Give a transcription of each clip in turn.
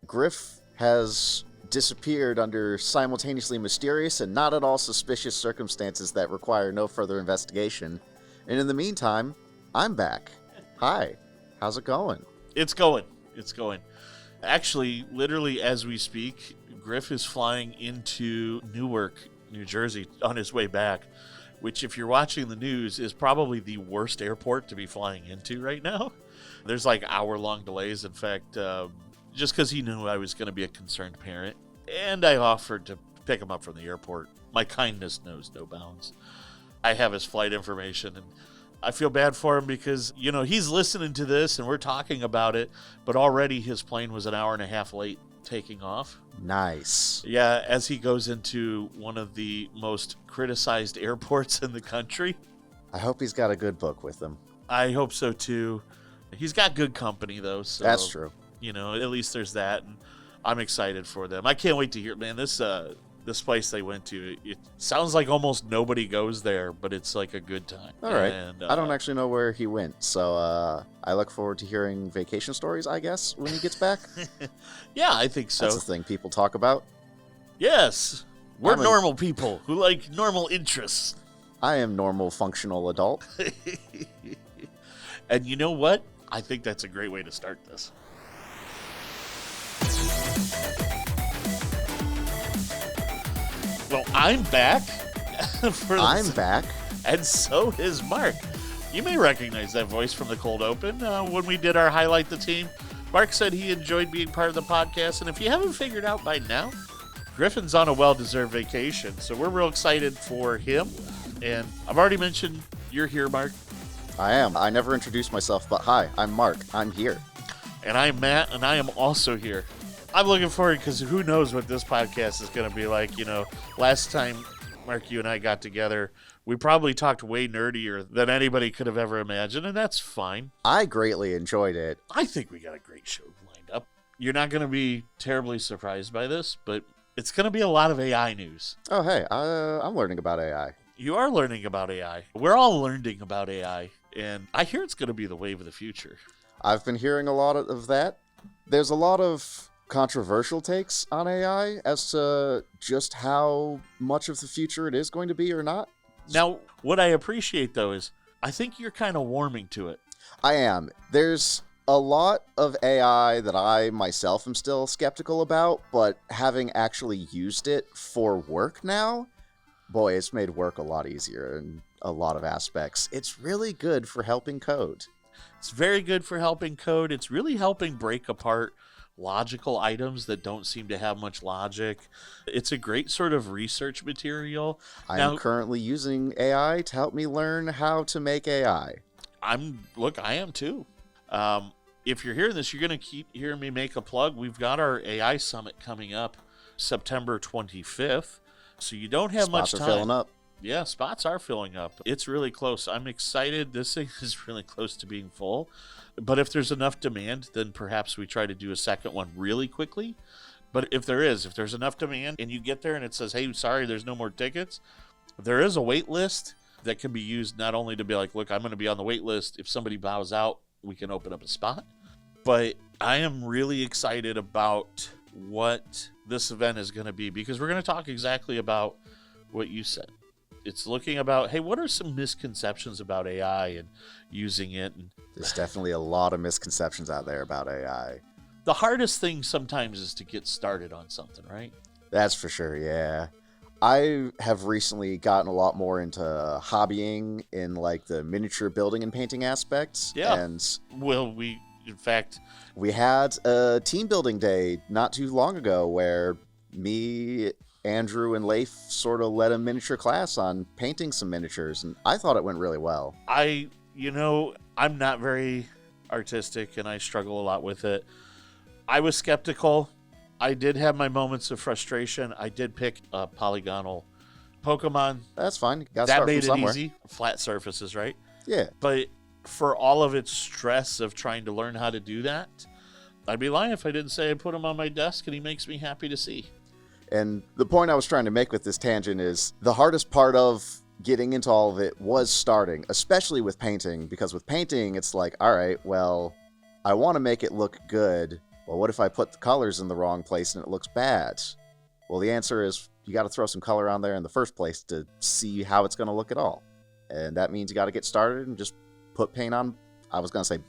Griff has disappeared under simultaneously mysterious and not at all suspicious circumstances that require no further investigation. And in the meantime, I'm back. Hi, how's it going? It's going. Actually, literally as we speak, Griff is flying into Newark, New Jersey on his way back, which if you're watching the news is probably the worst airport to be flying into right now. There's like hour-long delays. In fact, just because he knew I was going to be a concerned parent, and I offered to pick him up from the airport. My kindness knows no bounds. I have his flight information, and I feel bad for him because, he's listening to this and we're talking about it, but already his plane was an hour and a half late taking off. Nice. Yeah, as he goes into one of the most criticized airports in the country. I hope he's got a good book with him. I hope so, too. He's got good company, though. So, that's true. At least there's that, and I'm excited for them. I can't wait to hear, man, this place they went to, it sounds like almost nobody goes there, but it's like a good time. All right. And, I don't actually know where he went, so I look forward to hearing vacation stories, I guess, when he gets back. Yeah, I think so. That's the thing people talk about. Yes. We're normal people who like normal interests. I am normal, functional adult. And you know what? I think that's a great way to start this. Well, I'm back. I'm back. And so is Mark. You may recognize that voice from the cold open when we did our Highlight the Team. Mark said he enjoyed being part of the podcast, and if you haven't figured out by now, Griffin's on a well-deserved vacation, so we're real excited for him. And I've already mentioned you're here, Mark. I am. I never introduced myself, but hi, I'm Mark. I'm here. And I'm Matt, and I am also here. I'm looking forward because who knows what this podcast is going to be like. Last time, Mark, you and I got together, we probably talked way nerdier than anybody could have ever imagined, and that's fine. I greatly enjoyed it. I think we got a great show lined up. You're not going to be terribly surprised by this, but it's going to be a lot of AI news. Oh, hey, I'm learning about AI. You are learning about AI. We're all learning about AI, and I hear it's going to be the wave of the future. I've been hearing a lot of that. There's a lot of controversial takes on AI as to just how much of the future it is going to be or not. Now, what I appreciate, though, is I think you're kind of warming to it. I am. There's a lot of AI that I myself am still skeptical about, but having actually used it for work now, boy, it's made work a lot easier in a lot of aspects. It's really good for helping code. It's very good for helping code. It's really helping break apart logical items that don't seem to have much logic. It's a great sort of research material. I'm currently using AI to help me learn how to make AI. I am too. If you're hearing this, you're going to keep hearing me make a plug. We've got our AI Summit coming up September 25th, so you don't have much time. Spots are filling up. Yeah, spots are filling up. It's really close. I'm excited. This thing is really close to being full. But if there's enough demand, then perhaps we try to do a second one really quickly. But if there's enough demand and you get there and it says, hey, sorry, there's no more tickets, there is a wait list that can be used not only to be like, look, I'm going to be on the wait list. If somebody bows out, we can open up a spot. But I am really excited about what this event is going to be because we're going to talk exactly about what you said. It's looking about, hey, what are some misconceptions about AI and using it? And there's definitely a lot of misconceptions out there about AI. The hardest thing sometimes is to get started on something, right? That's for sure, yeah. I have recently gotten a lot more into hobbying in like the miniature building and painting aspects. Yeah. And we had a team building day not too long ago where me, Andrew, and Leif sort of led a miniature class on painting some miniatures, and I thought it went really well. I'm not very artistic, and I struggle a lot with it. I was skeptical. I did have my moments of frustration. I did pick a polygonal Pokemon. That's fine. Gotta that start made from it somewhere. easy. Flat surfaces, right? Yeah. But for all of its stress of trying to learn how to do that, I'd be lying if I didn't say I put him on my desk, and he makes me happy to see. And the point I was trying to make with this tangent is the hardest part of getting into all of it was starting, especially with painting, because with painting, it's like, all right, well, I want to make it look good, Well, what if I put the colors in the wrong place and it looks bad? Well, the answer is you got to throw some color on there in the first place to see how it's going to look at all. And that means you got to get started and just put paint on. I was going to say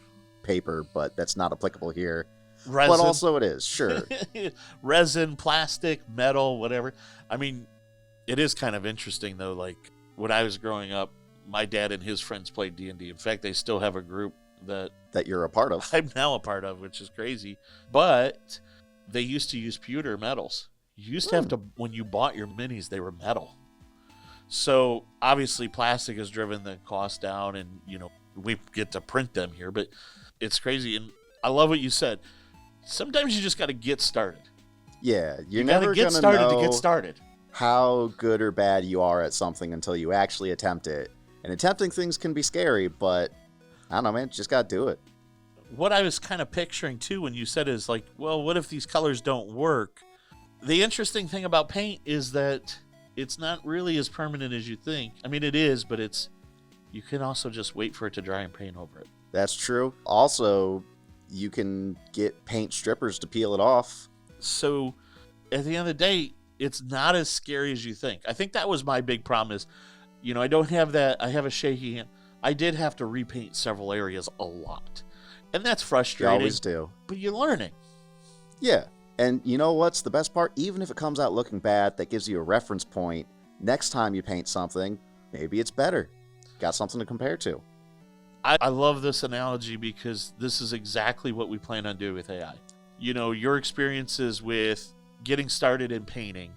paper, but that's not applicable here. Resin. But also it is, sure. Resin, plastic, metal, whatever. I mean, it is kind of interesting, though. Like, when I was growing up, my dad and his friends played D&D. In fact, they still have a group that you're a part of. I'm now a part of, which is crazy. But they used to use pewter metals. You used to have to, when you bought your minis, they were metal. So obviously plastic has driven the cost down, and, you know, we get to print them here, but it's crazy. And I love what you said. Sometimes you just got to get started. Yeah, you never going to know to get started. How good or bad you are at something until you actually attempt it. And attempting things can be scary, but I don't know, man, just got to do it. What I was kind of picturing, too, when you said is like, well, what if these colors don't work? The interesting thing about paint is that it's not really as permanent as you think. I mean, it is, but you can also just wait for it to dry and paint over it. That's true. Also, you can get paint strippers to peel it off. So at the end of the day, it's not as scary as you think. I think that was my big problem is, you know, I don't have that. I have a shaky hand. I did have to repaint several areas a lot. And that's frustrating. You always do. But you're learning. Yeah. And you know what's the best part? Even if it comes out looking bad, that gives you a reference point. Next time you paint something, maybe it's better. Got something to compare to. I love this analogy because this is exactly what we plan on doing with AI. You know, your experiences with getting started in painting,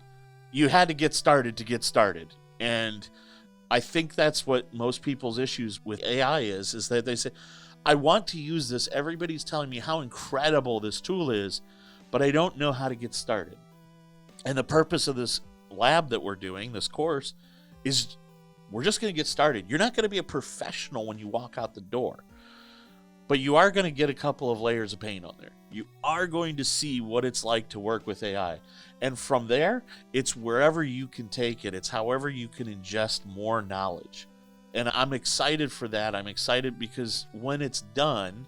you had to get started. And I think that's what most people's issues with AI is that they say, I want to use this. Everybody's telling me how incredible this tool is, but I don't know how to get started. And the purpose of this lab that we're doing, this course, is we're just going to get started. You're not going to be a professional when you walk out the door, but you are going to get a couple of layers of paint on there. You are going to see what it's like to work with AI. And from there, it's wherever you can take it. It's however you can ingest more knowledge. And I'm excited for that. I'm excited because when it's done,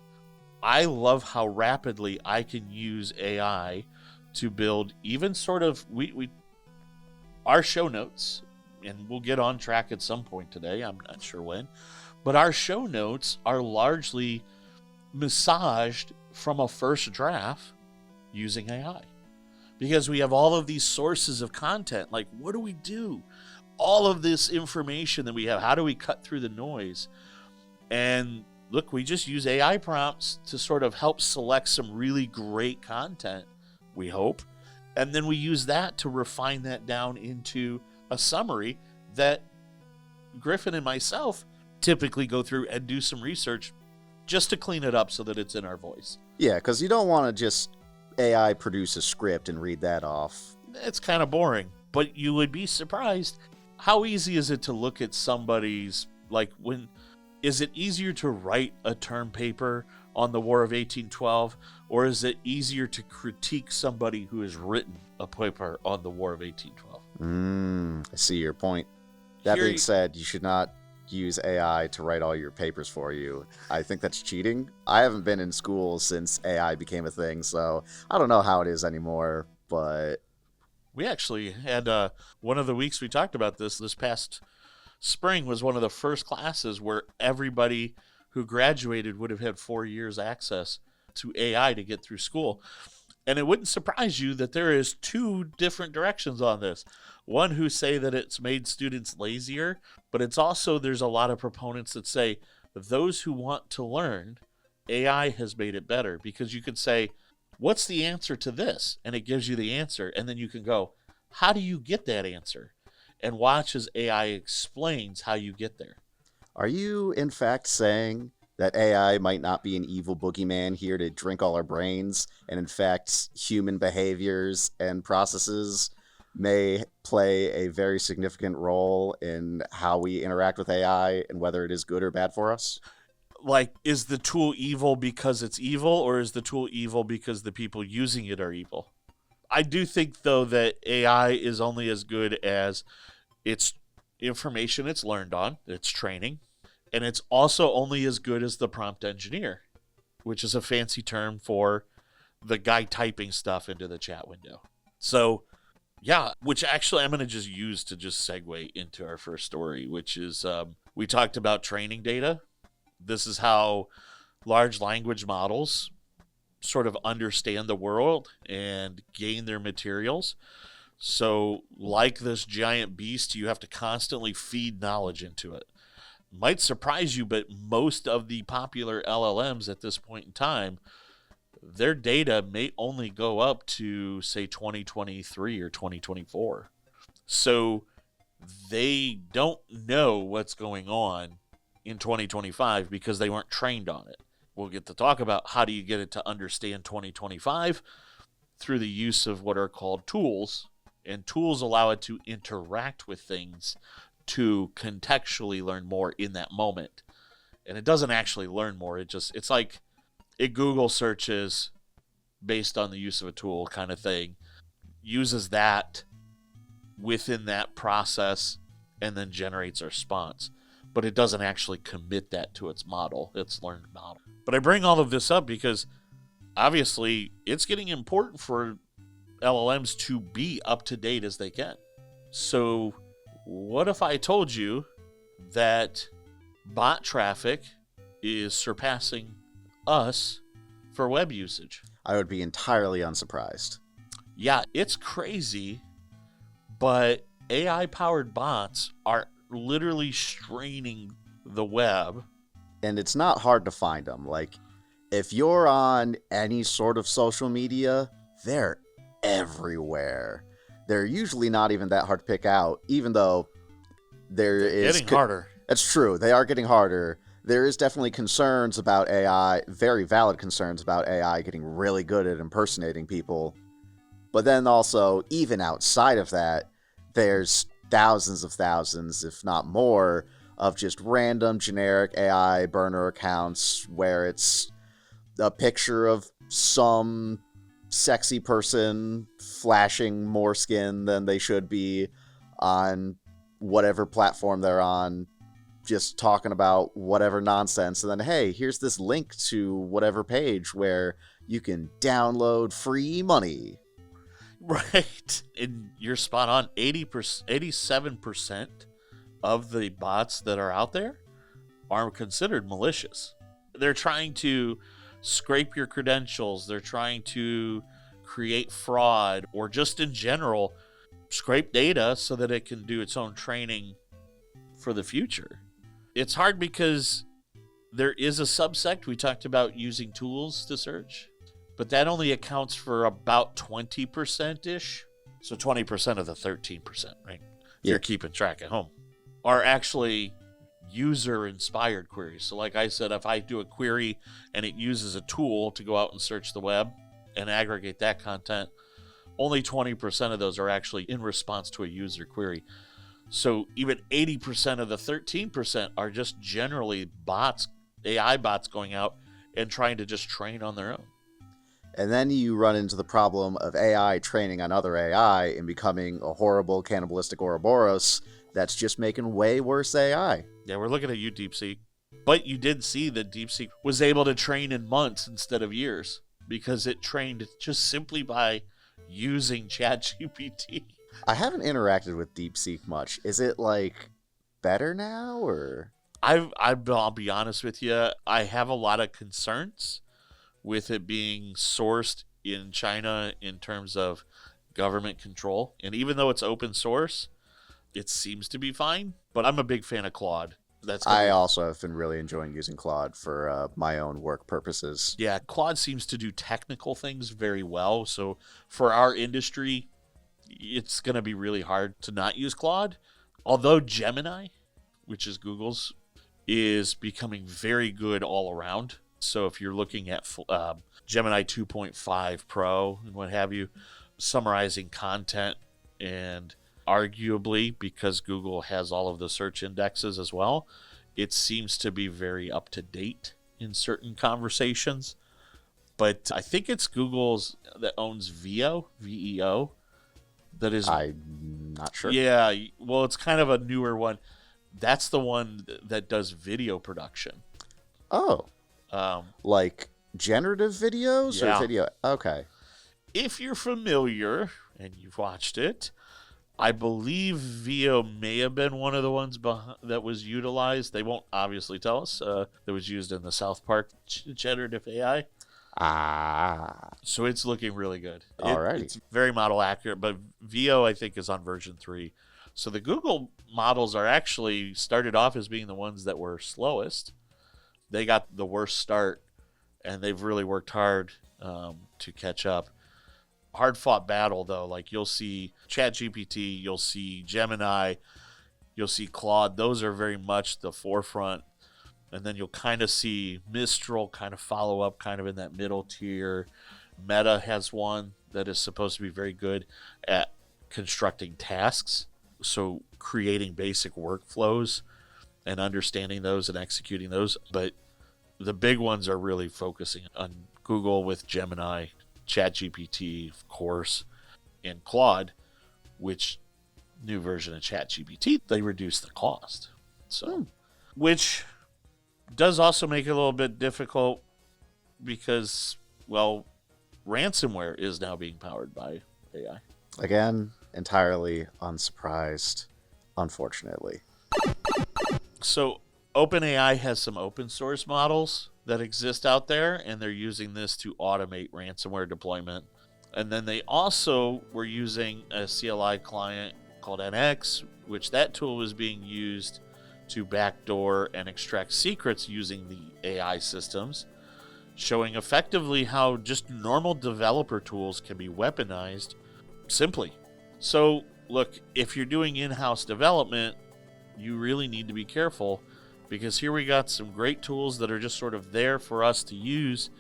I love how rapidly I can use AI to build even sort of our show notes, and we'll get on track at some point today. I'm not sure when, but our show notes are largely massaged from a first draft using AI because we have all of these sources of content. Like, what do we do? All of this information that we have, how do we cut through the noise? And look, we just use AI prompts to sort of help select some really great content, we hope. And then we use that to refine that down into a summary that Griffin and myself typically go through and do some research just to clean it up so that it's in our voice. Yeah, because you don't want to just AI produce a script and read that off. It's kind of boring, but you would be surprised. How easy is it to look at somebody's, is it easier to write a term paper on the War of 1812, or is it easier to critique somebody who has written a paper on the War of 1812? I see your point. That being said, you should not use AI to write all your papers for you. I think that's cheating. I haven't been in school since AI became a thing, so I don't know how it is anymore, but... We actually had one of the weeks we talked about this past spring was one of the first classes where everybody who graduated would have had 4 years access to AI to get through school. And it wouldn't surprise you that there is two different directions on this. One who say that it's made students lazier, but it's also, there's a lot of proponents that say those who want to learn, AI has made it better, because you could say, what's the answer to this? And it gives you the answer. And then you can go, how do you get that answer? And watch as AI explains how you get there. Are you, in fact, saying that AI might not be an evil boogeyman here to drink all our brains, and in fact, human behaviors and processes may play a very significant role in how we interact with AI and whether it is good or bad for us? Like, is the tool evil because it's evil, or is the tool evil because the people using it are evil? I do think, though, that AI is only as good as its information it's learned on, its training, and it's also only as good as the prompt engineer, which is a fancy term for the guy typing stuff into the chat window. So, yeah, which actually I'm going to just use to just segue into our first story, which is we talked about training data. This is how large language models sort of understand the world and gain their materials. So, like this giant beast, you have to constantly feed knowledge into it. Might surprise you, but most of the popular LLMs at this point in time, their data may only go up to, say, 2023 or 2024. So they don't know what's going on in 2025 because they weren't trained on it. We'll get to talk about how do you get it to understand 2025 through the use of what are called tools. And tools allow it to interact with things to contextually learn more in that moment. And it doesn't actually learn more. It's like it Google searches based on the use of a tool kind of thing, uses that within that process, and then generates a response. But it doesn't actually commit that to its model, its learned model. But I bring all of this up because obviously it's getting important for LLMs to be up to date as they can. So what if I told you that bot traffic is surpassing us for web usage? I would be entirely unsurprised. Yeah, it's crazy, but AI-powered bots are literally straining the web. And it's not hard to find them. Like, if you're on any sort of social media, they're everywhere. They're usually not even that hard to pick out, even though there is... Getting harder. That's true. They are getting harder. There is definitely concerns about AI, very valid concerns about AI getting really good at impersonating people. But then also, even outside of that, there's thousands of thousands, if not more, of just random generic AI burner accounts where it's a picture of some sexy person flashing more skin than they should be on whatever platform they're on, just talking about whatever nonsense. And then, hey, here's this link to whatever page where you can download free money. Right. And you're spot on. 87% of the bots that are out there are considered malicious. They're trying to scrape your credentials. They're trying to create fraud, or just in general, scrape data so that it can do its own training for the future. It's hard because there is a subsect. We talked about using tools to search, but that only accounts for about 20%-ish. So 20% of the 13%, right? Yeah. You're keeping track at home, are actually user-inspired queries. So like I said, if I do a query and it uses a tool to go out and search the web and aggregate that content, only 20% of those are actually in response to a user query. So even 80% of the 13% are just generally bots, AI bots going out and trying to just train on their own. And then you run into the problem of AI training on other AI and becoming a horrible cannibalistic Ouroboros that's just making way worse AI. Yeah, we're looking at you, DeepSeek. But you did see that DeepSeek was able to train in months instead of years because it trained just simply by using ChatGPT. I haven't interacted with DeepSeek much. Is it, like, better now, or? I'll be honest with you. I have a lot of concerns with it being sourced in China in terms of government control. And even though it's open source, it seems to be fine. But I'm a big fan of Claude. I also have been really enjoying using Claude for my own work purposes. Yeah, Claude seems to do technical things very well. So for our industry, it's going to be really hard to not use Claude. Although Gemini, which is Google's, is becoming very good all around. So if you're looking at Gemini 2.5 Pro and what have you, summarizing content, and arguably because Google has all of the search indexes as well, it seems to be very up to date in certain conversations. But I think it's Google's that owns VEO. That is, I'm not sure. Yeah, well, it's kind of a newer one. That's the one that does video production. Oh. Like generative videos or Yeah. video? Okay. If you're familiar and you've watched it, I believe VO may have been one of the ones that was utilized. They won't obviously tell us. That was used in the South Park generative AI. Ah. So it's looking really good. Alrighty. It's very model accurate, but VO I think is on version 3. So the Google models are actually started off as being the ones that were slowest. They got the worst start, and they've really worked hard to catch up. Hard fought battle though. Like you'll see ChatGPT, you'll see Gemini, you'll see Claude. Those are very much the forefront. And then you'll kind of see Mistral kind of follow up kind of in that middle tier. Meta has one that is supposed to be very good at constructing tasks. So creating basic workflows and understanding those and executing those. But the big ones are really focusing on Google with Gemini, ChatGPT, of course, and Claude, which new version of ChatGPT, they reduce the cost. So, which does also make it a little bit difficult because, well, ransomware is now being powered by AI. Again, entirely unsurprised, unfortunately. So OpenAI has some open source models that exist out there, and they're using this to automate ransomware deployment. And then they also were using a CLI client called NX, which that tool was being used to backdoor and extract secrets using the AI systems, showing effectively how just normal developer tools can be weaponized simply. So, look, if you're doing in-house development, you really need to be careful because here we got some great tools that are just sort of there for us to use,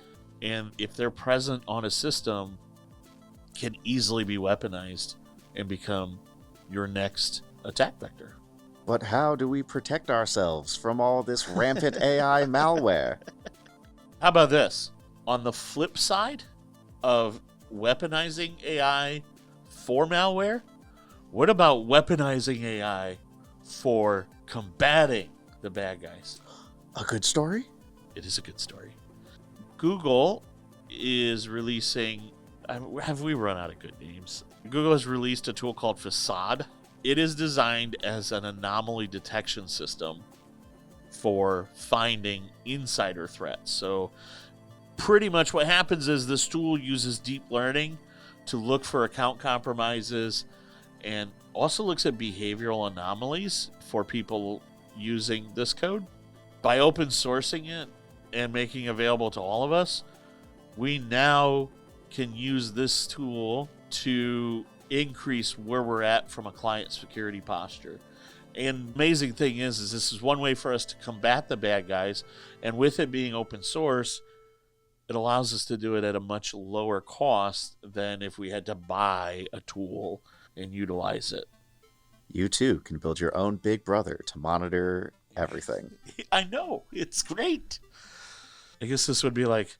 and if they're present on a system, can easily be weaponized and become your next attack vector. But how do we protect ourselves from all this rampant AI malware? How about this? On the flip side of weaponizing AI for malware, what about weaponizing AI for combating the bad guys? A good story? It is a good story. Google is releasing... Have we run out of good names? Google has released a tool called FACADE. It is designed as an anomaly detection system for finding insider threats. So pretty much what happens is this tool uses deep learning to look for account compromises and also looks at behavioral anomalies for people using this code. By open sourcing it and making it available to all of us, we now can use this tool to increase where we're at from a client security posture. And amazing thing is this is one way for us to combat the bad guys, and with it being open source, it allows us to do it at a much lower cost than if we had to buy a tool and utilize it. You too can build your own Big Brother to monitor everything. I know, it's great. I guess this would be like,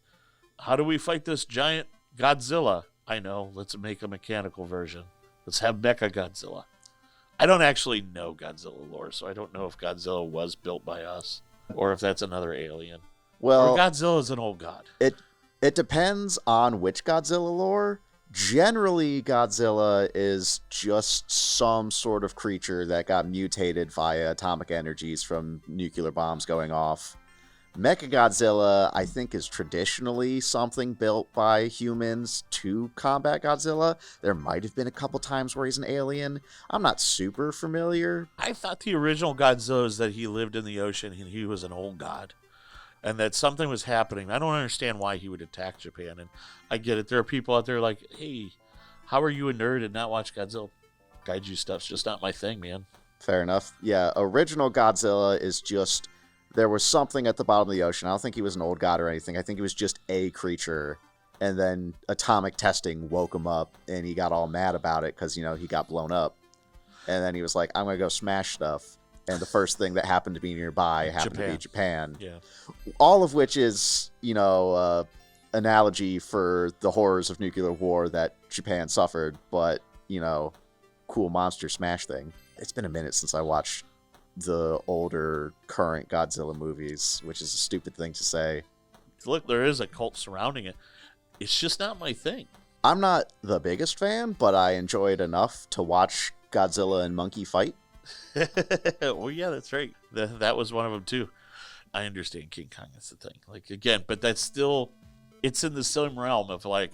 how do we fight this giant Godzilla? I know, let's make a mechanical version. Let's have Mecha Godzilla. I don't actually know Godzilla lore, so I don't know if Godzilla was built by us or if that's another alien. Well, or Godzilla's an old god. It depends on which Godzilla lore. Generally, Godzilla is just some sort of creature that got mutated via atomic energies from nuclear bombs going off. Mechagodzilla, I think, is traditionally something built by humans to combat Godzilla. There might have been a couple times where he's an alien. I'm not super familiar. I thought the original Godzilla is that he lived in the ocean and he was an old god. And that something was happening. I don't understand why he would attack Japan. And I get it. There are people out there like, hey, how are you a nerd and not watch Godzilla? Kaiju stuff's just not my thing, man. Fair enough. Yeah, original Godzilla is just... There was something at the bottom of the ocean. I don't think he was an old god or anything. I think he was just a creature. And then atomic testing woke him up, and he got all mad about it because, he got blown up. And then he was like, I'm going to go smash stuff. And the first thing that happened to be nearby happened to be Japan. Yeah. All of which is, analogy for the horrors of nuclear war that Japan suffered. But, cool monster smash thing. It's been a minute since I watched the older current Godzilla movies, which is a stupid thing to say. look, there is a cult surrounding it. It's just not my thing. I'm not the biggest fan, but I enjoyed enough to watch Godzilla and Monkey fight. Well, yeah, that's right. That was one of them too. I understand King Kong is the thing. Like, again, but that's still, it's in the same realm of like.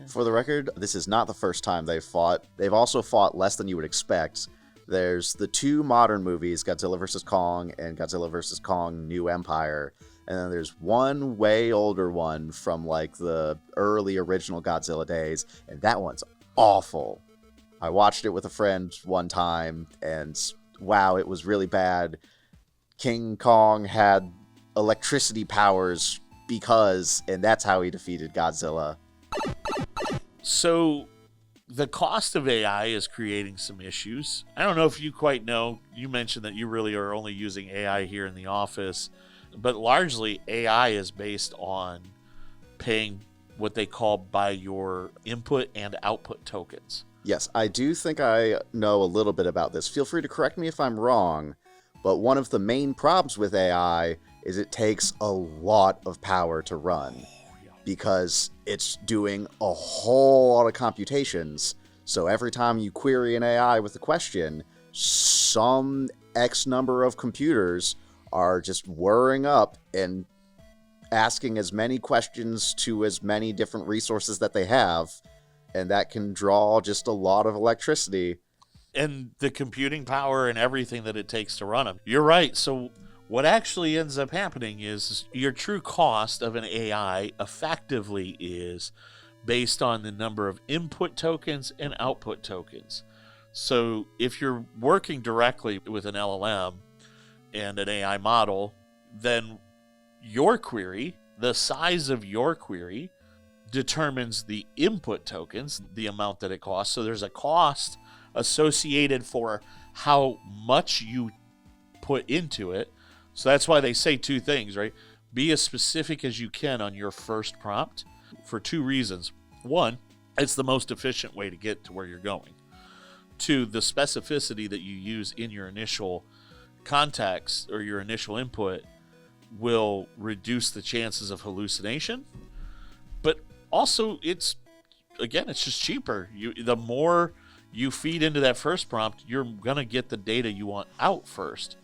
For the record, this is not the first time they've fought. They've also fought less than you would expect. There's the 2 modern movies, Godzilla vs. Kong and Godzilla vs. Kong New Empire. And then there's one way older one from like the early original Godzilla days. And that one's awful. I watched it with a friend one time and wow, it was really bad. King Kong had electricity powers and that's how he defeated Godzilla. So the cost of AI is creating some issues. I don't know if you quite know. You mentioned that you really are only using AI here in the office, but largely AI is based on paying what they call by your input and output tokens. Yes, I do think I know a little bit about this. Feel free to correct me if I'm wrong, but one of the main problems with AI is it takes a lot of power to run. Because it's doing a whole lot of computations. So every time you query an AI with a question, some X number of computers are just whirring up and asking as many questions to as many different resources that they have. And that can draw just a lot of electricity. And the computing power and everything that it takes to run them. You're right. So what actually ends up happening is your true cost of an AI effectively is based on the number of input tokens and output tokens. So if you're working directly with an LLM and an AI model, then your query, the size of your query, determines the input tokens, the amount that it costs. So there's a cost associated for how much you put into it. So that's why they say 2 things, right? Be as specific as you can on your first prompt for 2 reasons. 1, it's the most efficient way to get to where you're going. 2, the specificity that you use in your initial context or your initial input will reduce the chances of hallucination. But also, it's just cheaper. The more you feed into that first prompt, you're going to get the data you want out first.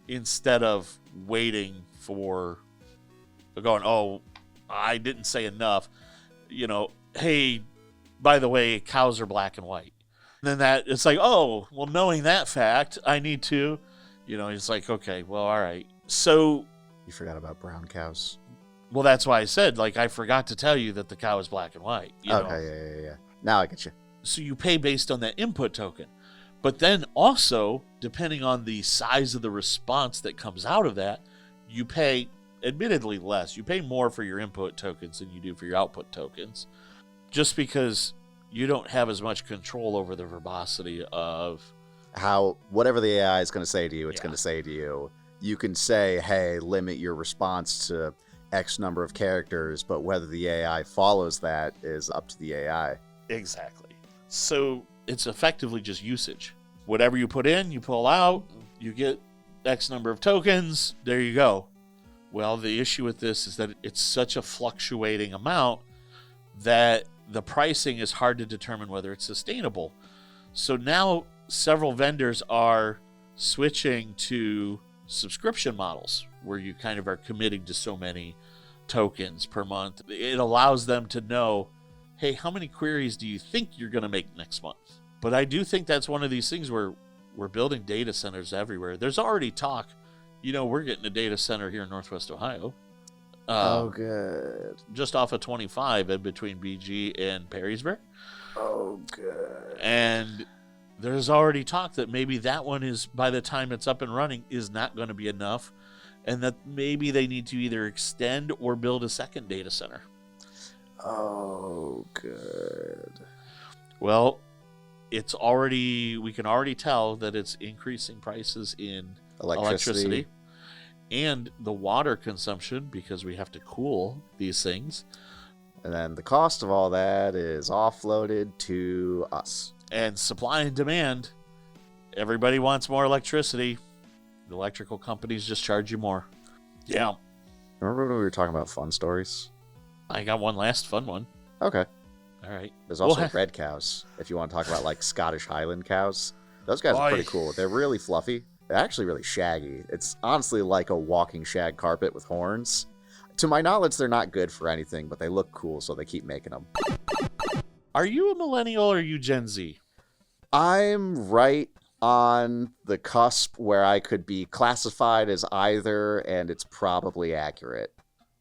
Instead of waiting for going, oh, I didn't say enough. Hey, by the way, cows are black and white. And then that it's like, oh, well, knowing that fact, I need to, it's like, okay, well, all right. So you forgot about brown cows. Well, that's why I said, like, I forgot to tell you that the cow is black and white. Okay, yeah. Now I get you. So you pay based on that input token. But then also, depending on the size of the response that comes out of that, you pay admittedly less. You pay more for your input tokens than you do for your output tokens. Just because you don't have as much control over the verbosity of how whatever the AI is going to say to you, it's going to say to you. You can say, hey, limit your response to X number of characters, but whether the AI follows that is up to the AI. Exactly. So it's effectively just usage. Whatever you put in, you pull out, you get X number of tokens, there you go. Well, the issue with this is that it's such a fluctuating amount that the pricing is hard to determine whether it's sustainable. So now several vendors are switching to subscription models where you kind of are committing to so many tokens per month. It allows them to know, hey, how many queries do you think you're going to make next month? But I do think that's one of these things where we're building data centers everywhere. There's already talk, we're getting a data center here in Northwest Ohio. Oh, good. Just off of 25 in between BG and Perrysburg. Oh, good. And there's already talk that maybe that one is, by the time it's up and running, is not going to be enough. And that maybe they need to either extend or build a second data center. Oh, good. Well, we can already tell that it's increasing prices in electricity and the water consumption because we have to cool these things. And then the cost of all that is offloaded to us. And supply and demand. Everybody wants more electricity. The electrical companies just charge you more. Yeah. Remember when we were talking about fun stories? I got one last fun one. Okay. All right. There's also red cows, if you want to talk about like Scottish Highland cows. Those guys are pretty cool. They're really fluffy. They're actually really shaggy. It's honestly like a walking shag carpet with horns. To my knowledge, they're not good for anything, but they look cool, so they keep making them. Are you a millennial or are you Gen Z? I'm right on the cusp where I could be classified as either, and it's probably accurate.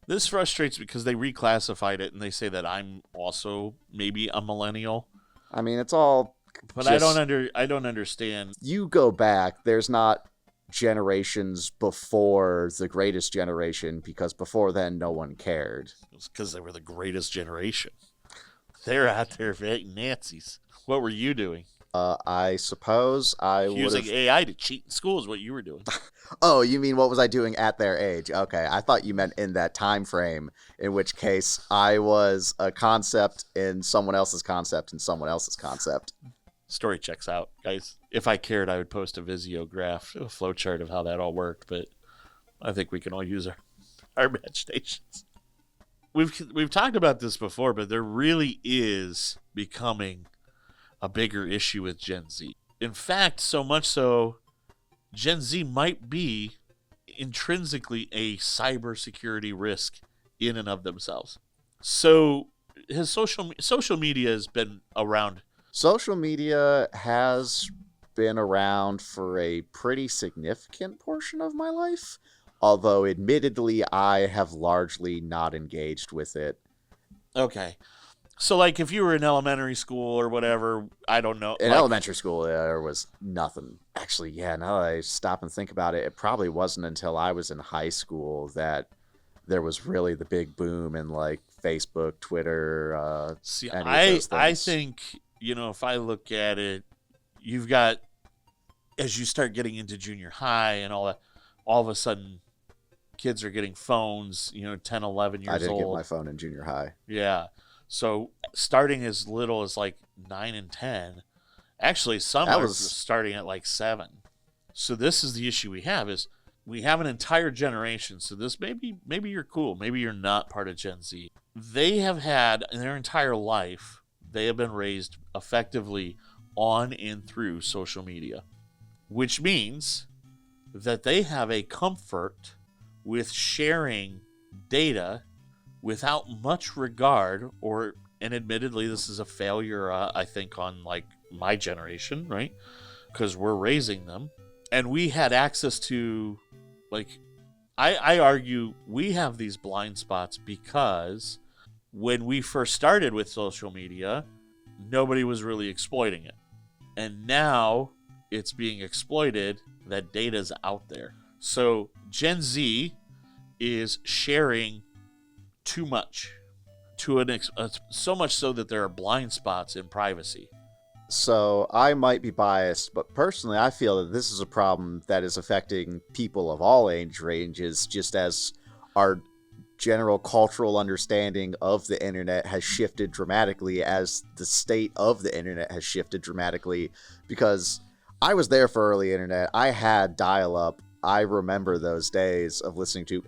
This frustrates me because they reclassified it and they say that I'm also maybe a millennial. I mean, it's all. But I don't understand. You go back, there's not generations before the greatest generation, because before then no one cared. It's because they were the greatest generation. They're out there fighting Nazis. What were you doing? I suppose I would using AI to cheat in school is what you were doing. Oh, you mean what was I doing at their age? Okay, I thought you meant in that time frame, in which case I was a concept in someone else's concept in someone else's concept. Story checks out, guys. If I cared, I would post a Visio graph, a flowchart of how that all worked, but I think we can all use our imaginations. We've talked about this before, but there really is becoming a bigger issue with Gen Z. In fact, so much so, Gen Z might be intrinsically a cybersecurity risk in and of themselves. So his social media has been around. Social media has been around for a pretty significant portion of my life, although admittedly I have largely not engaged with it. Okay. So, like, if you were in elementary school or whatever, I don't know. In elementary school, there was nothing. Actually, yeah, now that I stop and think about it, it probably wasn't until I was in high school that there was really the big boom in, like, Facebook, Twitter, See, any of those things. I think, if I look at it, you've got, as you start getting into junior high and all that, all of a sudden, kids are getting phones, 10, 11 years old. I didn't get my phone in junior high. Yeah. So starting as little as like 9 and 10, actually some are starting at like 7. So this is the issue we have is we have an entire generation. So this maybe you're cool. Maybe you're not part of Gen Z. They have had in their entire life, they have been raised effectively on and through social media, which means that they have a comfort with sharing data without much regard, and admittedly, this is a failure, I think, on like my generation, right? Because we're raising them, and we had access to, like, I argue we have these blind spots because when we first started with social media, nobody was really exploiting it, and now it's being exploited. That data's out there, so Gen Z is sharing too much, so much so that there are blind spots in privacy. So I might be biased, but personally I feel that this is a problem that is affecting people of all age ranges, just as our general cultural understanding of the internet has shifted dramatically, as the state of the internet has shifted dramatically, because I was there for early internet. I had dial-up. I remember those days of listening to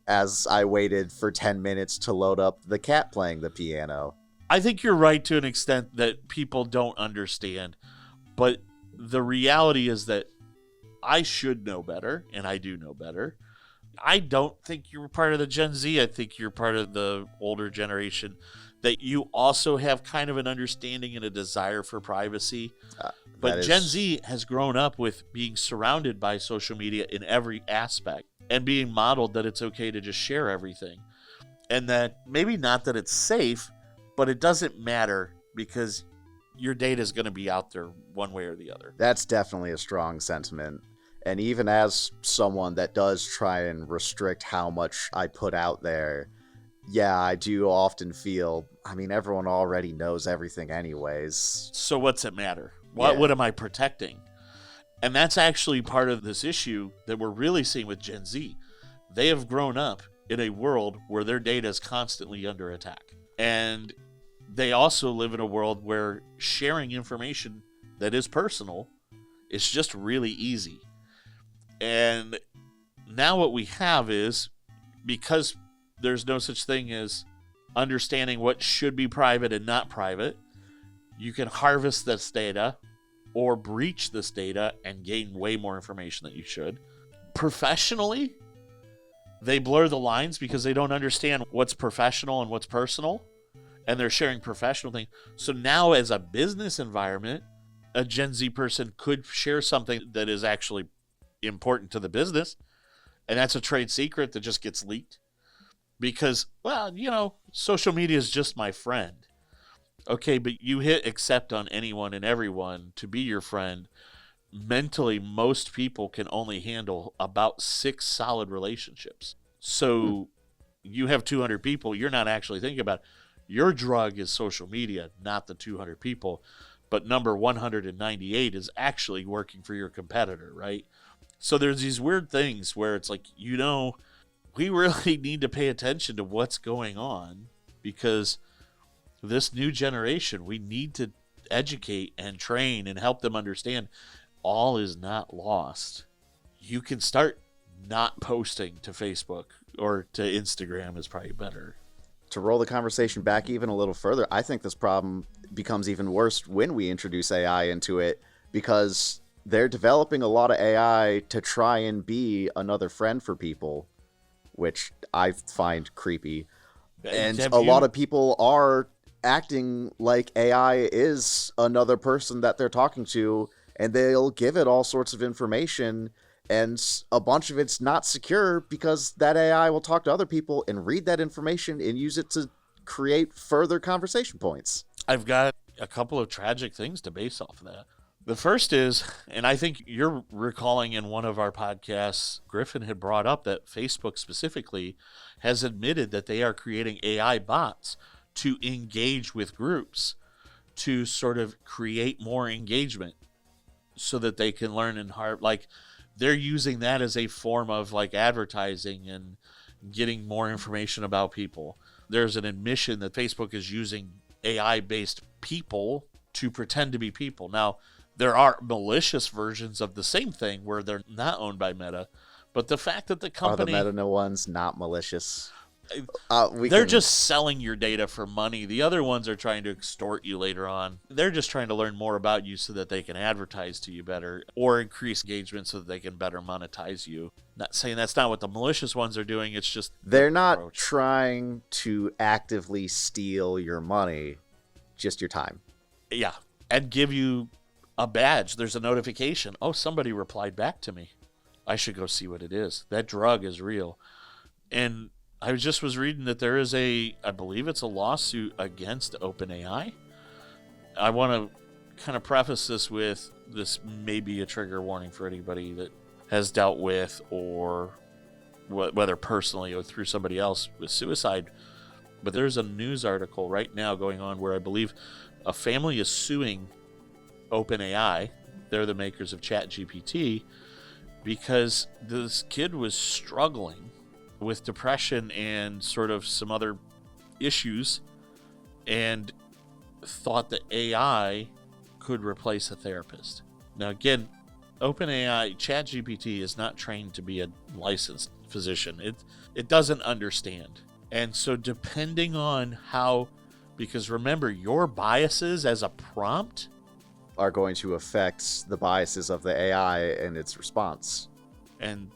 as I waited for 10 minutes to load up the cat playing the piano. I think you're right to an extent that people don't understand, but the reality is that I should know better, and I do know better. I don't think you're part of the Gen Z. I think you're part of the older generation, that you also have kind of an understanding and a desire for privacy. But Gen Z has grown up with being surrounded by social media in every aspect and being modeled that it's okay to just share everything. And that maybe not that it's safe, but it doesn't matter because your data is going to be out there one way or the other. That's definitely a strong sentiment. And even as someone that does try and restrict how much I put out there, yeah, I do often feel, everyone already knows everything anyways. So what's it matter? What am I protecting? And that's actually part of this issue that we're really seeing with Gen Z. They have grown up in a world where their data is constantly under attack. And they also live in a world where sharing information that is personal is just really easy. And Now what we have is, because there's no such thing as understanding what should be private and not private, you can harvest this data or breach this data and gain way more information than you should. Professionally, they blur the lines because they don't understand what's professional and what's personal, and they're sharing professional things. So now as a business environment, a Gen Z person could share something that is actually important to the business, and that's a trade secret that just gets leaked because, well, social media is just my friend. Okay, but you hit accept on anyone and everyone to be your friend. Mentally, most people can only handle about 6 solid relationships. So you have 200 people, you're not actually thinking about it. Your drug is social media, not the 200 people. But number 198 is actually working for your competitor, right? So there's these weird things where it's like, we really need to pay attention to what's going on, because this new generation, we need to educate and train and help them understand all is not lost. You can start not posting to Facebook or to Instagram is probably better. To roll the conversation back even a little further, I think this problem becomes even worse when we introduce AI into it, because they're developing a lot of AI to try and be another friend for people, which I find creepy. And a lot of people are acting like AI is another person that they're talking to, and they'll give it all sorts of information, and a bunch of it's not secure because that AI will talk to other people and read that information and use it to create further conversation points. I've got a couple of tragic things to base off of that. The first is, and I think you're recalling in one of our podcasts, Griffin had brought up that Facebook specifically has admitted that they are creating AI bots to engage with groups, to sort of create more engagement so that they can learn and they're using that as a form of advertising and getting more information about people. There's an admission that Facebook is using AI-based people to pretend to be people. Now, there are malicious versions of the same thing where they're not owned by Meta, but the fact that the company... Are the Meta ones not malicious? They're just selling your data for money. The other ones are trying to extort you later on. They're just trying to learn more about you so that they can advertise to you better or increase engagement so that they can better monetize you. Not saying that's not what the malicious ones are doing. It's just they're not trying to actively steal your money, just your time. Yeah, and give you a badge. There's a notification. Oh, somebody replied back to me. I should go see what it is. That drug is real. And I just was reading that there is I believe it's a lawsuit against OpenAI. I want to kind of preface this with, this may be a trigger warning for anybody that has dealt with, or whether personally or through somebody else, with suicide. But there's a news article right now going on where I believe a family is suing OpenAI. They're the makers of ChatGPT, because this kid was struggling with depression and sort of some other issues, and thought that AI could replace a therapist. Now, again, OpenAI, ChatGPT is not trained to be a licensed physician. It doesn't understand. And so depending on how, because remember, your biases as a prompt are going to affect the biases of the AI and its response. And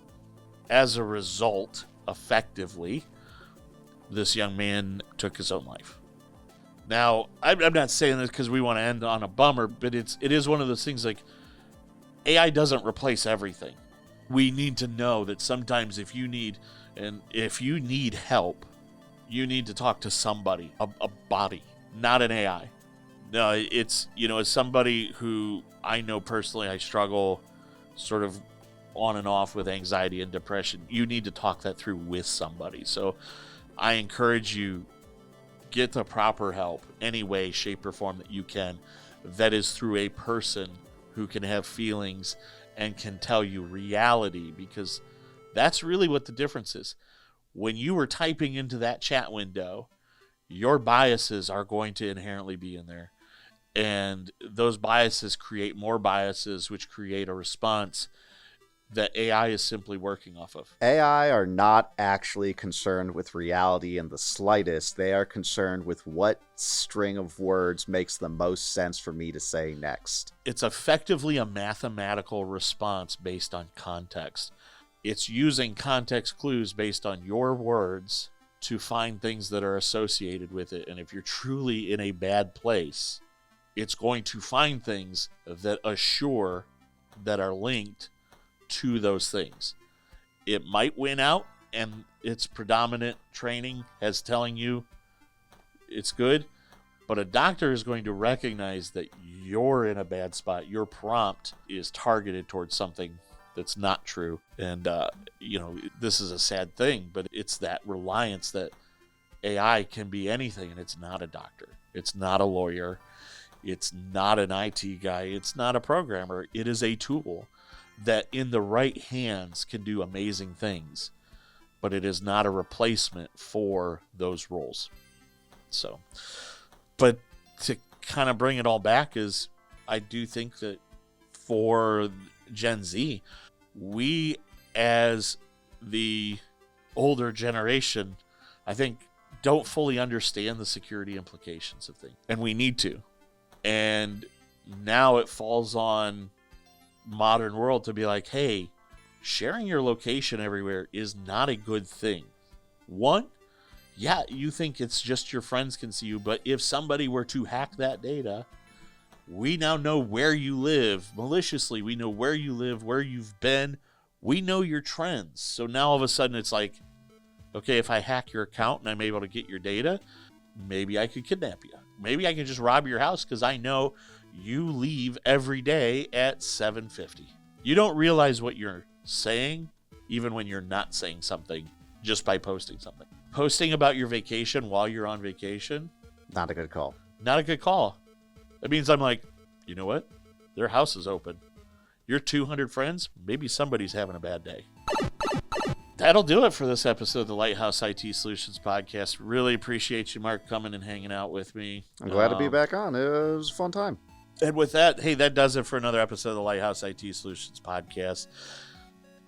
as a result, effectively, this young man took his own life. Now, I'm not saying this because we want to end on a bummer, but it is one of those things, like, AI doesn't replace everything. We need to know that sometimes if you need help, you need to talk to somebody, a body, not an AI. No, it's, as somebody who I know personally, I struggle sort of on and off with anxiety and depression. You need to talk that through with somebody. So I encourage you, get the proper help any way, shape, or form that you can. That is through a person who can have feelings and can tell you reality, because that's really what the difference is. When you were typing into that chat window, your biases are going to inherently be in there. And those biases create more biases, which create a response. that AI is simply working off of. AI are not actually concerned with reality in the slightest. They are concerned with what string of words makes the most sense for me to say next. It's effectively a mathematical response based on context. It's using context clues based on your words to find things that are associated with it. And if you're truly in a bad place, it's going to find things that assure that are linked to those things. It might win out, and its predominant training has telling you it's good, but a doctor is going to recognize that you're in a bad spot. Your prompt is targeted towards something that's not true. And, this is a sad thing, but it's that reliance that AI can be anything, and it's not a doctor. It's not a lawyer. It's not an IT guy. It's not a programmer. It is a tool that in the right hands can do amazing things, but it is not a replacement for those roles. So, but to kind of bring it all back is I do think that for Gen Z, we as the older generation, I think, don't fully understand the security implications of things, and we need to. And now it falls on modern world to be like, hey, sharing your location everywhere is not a good thing. One, yeah, you think it's just your friends can see you, but if somebody were to hack that data, we now know where you live maliciously. We know where you live, where you've been. We know your trends. So now all of a sudden it's like, okay, if I hack your account and I'm able to get your data, maybe I could kidnap you. Maybe I can just rob your house because I know you leave every day at 7:50. You don't realize what you're saying, even when you're not saying something, just by posting something. Posting about your vacation while you're on vacation, Not a good call. not a good call. That means I'm like, you know what? Their house is open. Your 200 friends, maybe somebody's having a bad day. That'll do it for this episode of the Lighthouse IT Solutions Podcast. Really appreciate you, Mark, coming and hanging out with me. I'm glad to be back on. It was a fun time. And with that, hey, that does it for another episode of the Lighthouse IT Solutions Podcast.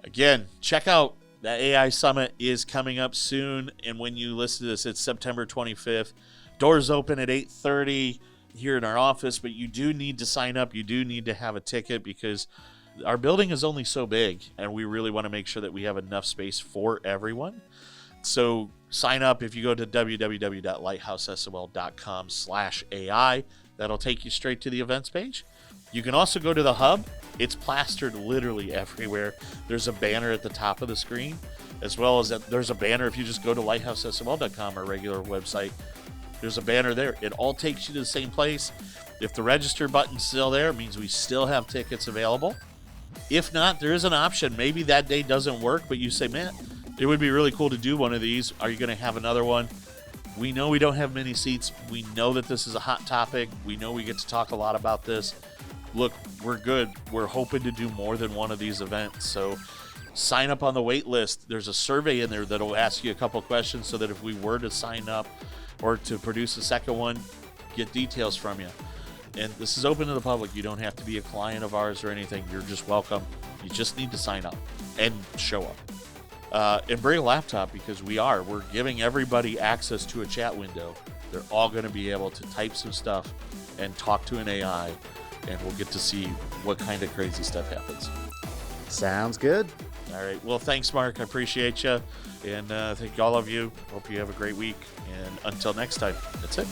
Again, check out that AI Summit is coming up soon. And when you listen to this, it's September 25th. Doors open at 8:30 here in our office, but you do need to sign up. You do need to have a ticket because our building is only so big, and we really want to make sure that we have enough space for everyone. So sign up if you go to www.lighthousesol.com/AI. That'll take you straight to the events page. You can also go to the hub. It's plastered literally everywhere. There's a banner at the top of the screen, as well as there's a banner if you just go to lighthousesol.com, our regular website. There's a banner there. It all takes you to the same place. If the register button's still there, it means we still have tickets available. If not, there is an option. Maybe that day doesn't work, but you say, man, it would be really cool to do one of these. Are you going to have another one? We know we don't have many seats. We know that this is a hot topic. We know we get to talk a lot about this. Look, we're good. We're hoping to do more than one of these events. So sign up on the wait list. There's a survey in there that'll ask you a couple questions so that if we were to sign up or to produce a second one, get details from you. And this is open to the public. You don't have to be a client of ours or anything. You're just welcome. You just need to sign up and show up. And bring a laptop because we're giving everybody access to a chat window. They're all going to be able to type some stuff and talk to an AI, and we'll get to see what kind of crazy stuff happens. Sounds good. All right. Well, thanks, Mark. I appreciate you. And thank all of you. Hope you have a great week. And until next time, that's it.